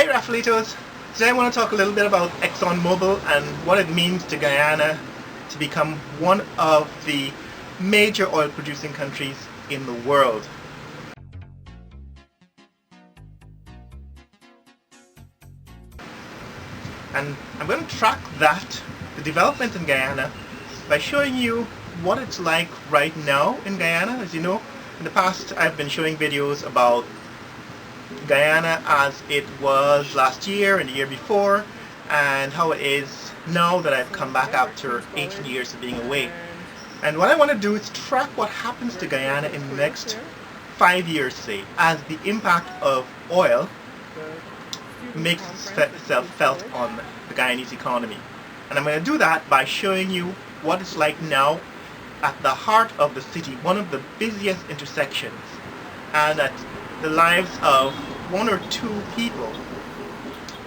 Hey Rafaelitos! Today I want to talk a little bit about ExxonMobil and what it means to Guyana to become one of the major oil producing countries in the world. And I'm going to track the development in Guyana, by showing you what it's like right now in Guyana. As you know, in the past I've been showing videos about Guyana as it was last year and the year before, and how it is now that I've come back after 18 years of being away. And what I want to do is track what happens to Guyana in the next 5 years, say, as the impact of oil makes itself felt on the Guyanese economy. And I'm going to do that by showing you what it's like now at the heart of the city, one of the busiest intersections, and at the lives of one or two people,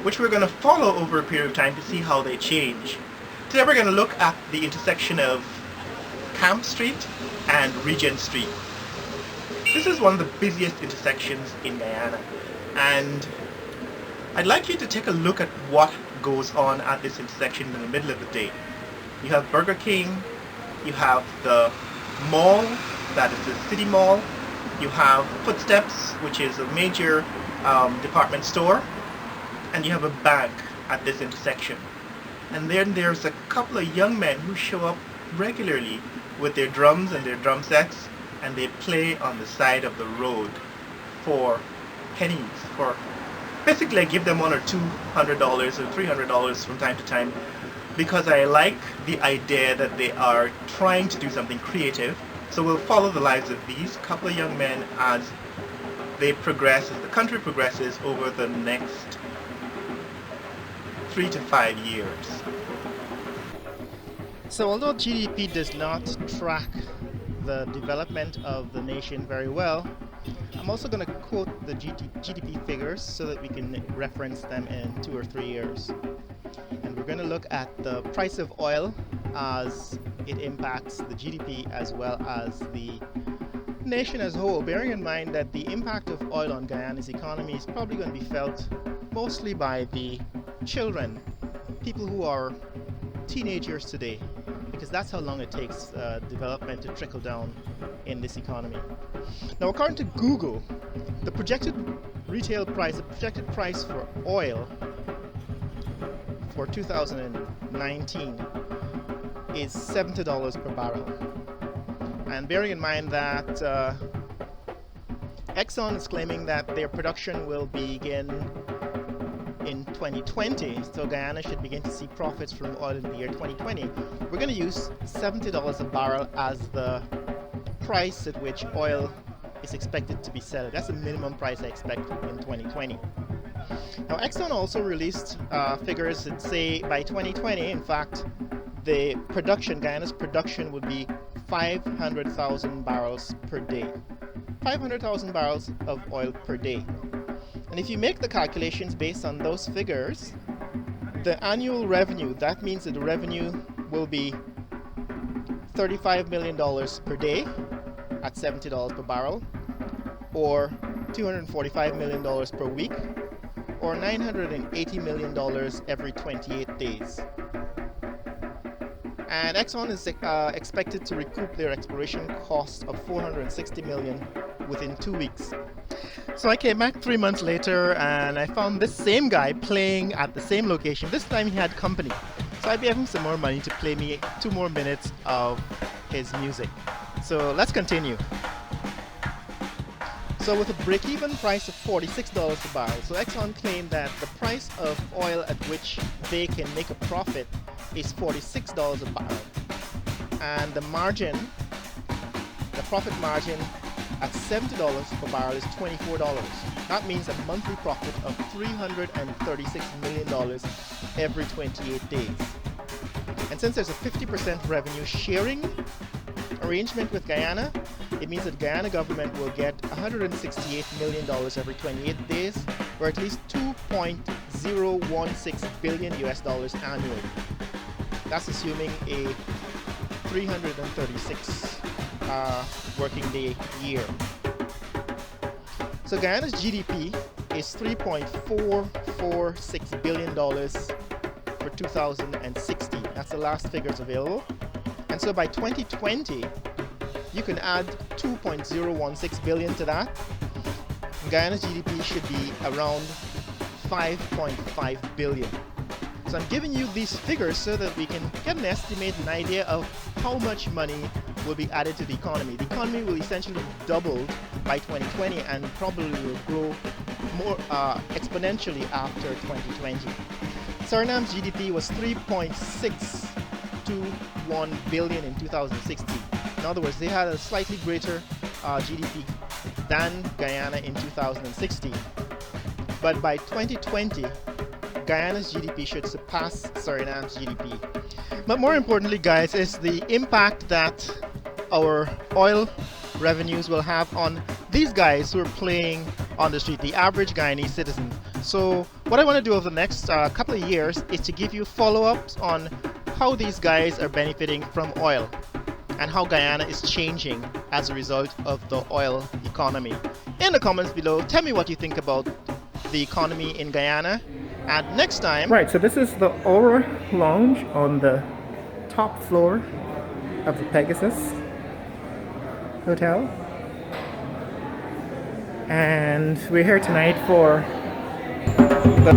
which we're going to follow over a period of time to see how they change. Today we're going to look at the intersection of Camp Street and Regent Street. This is one of the busiest intersections in Guyana, and I'd like you to take a look at what goes on at this intersection in the middle of the day. You have Burger King, you have the mall, that is the city mall, you have Footsteps, which is a major department store, and you have a bank at this intersection. And then there's a couple of young men who show up regularly with their drums and their drum sets, and they play on the side of the road for pennies. For basically I give them $100 or $200 or $300 from time to time, because I like the idea that they are trying to do something creative. So we'll follow the lives of these couple of young men as they progress, as the country progresses over the next 3 to 5 years. So although GDP does not track the development of the nation very well, I'm also going to quote the GDP figures so that we can reference them in 2 or 3 years. And we're going to look at the price of oil as it impacts the GDP as well as the nation as a whole, bearing in mind that the impact of oil on Guyana's economy is probably going to be felt mostly by the children, people who are teenagers today, because that's how long it takes development to trickle down in this economy. Now, according to Google, the projected retail price, the projected price for oil for 2019 is $70 per barrel. And bearing in mind that Exxon is claiming that their production will begin in 2020, so Guyana should begin to see profits from oil in the year 2020, we're going to use $70 a barrel as the price at which oil is expected to be sold. That's the minimum price I expect in 2020. Now, Exxon also released figures that say by 2020, in fact, the production, Guyana's production, would be 500,000 barrels per day. 500,000 barrels of oil per day. And if you make the calculations based on those figures, the annual revenue, that means that the revenue will be $35 million per day at $70 per barrel, or $245 million per week, or $980 million every 28 days. And Exxon is expected to recoup their exploration cost of $460 million within 2 weeks. So I came back 3 months later and I found this same guy playing at the same location. This time he had company. So I gave him some more money to play me 2 more minutes of his music. So let's continue. So with a break-even price of $46 per barrel, so Exxon claimed that the price of oil at which they can make a profit is $46 a barrel. And the margin, the profit margin at $70 per barrel is $24. That means a monthly profit of $336 million every 28 days. And since there's a 50% revenue sharing arrangement with Guyana, it means that Guyana government will get $168 million every 28 days, or at least $2.016 billion annually. That's assuming a 336 working day year. So Guyana's GDP is $3.446 billion for 2016. That's the last figures available. And so by 2020, you can add 2.016 billion to that. Guyana's GDP should be around 5.5 billion. So I'm giving you these figures so that we can get an estimate, an idea of how much money will be added to the economy. The economy will essentially double by 2020 and probably will grow more exponentially after 2020. Suriname's GDP was 3.621 billion in 2016. In other words, they had a slightly greater GDP than Guyana in 2016. But by 2020, Guyana's GDP should surpass Suriname's GDP. But more importantly, guys, is the impact that our oil revenues will have on these guys who are playing on the street, the average Guyanese citizen. So what I want to do over the next couple of years is to give you follow-ups on how these guys are benefiting from oil and how Guyana is changing as a result of the oil economy. In the comments below, tell me what you think about the economy in Guyana. And next time... Right, so this is the Aura Lounge on the top floor of the Pegasus Hotel. And we're here tonight for the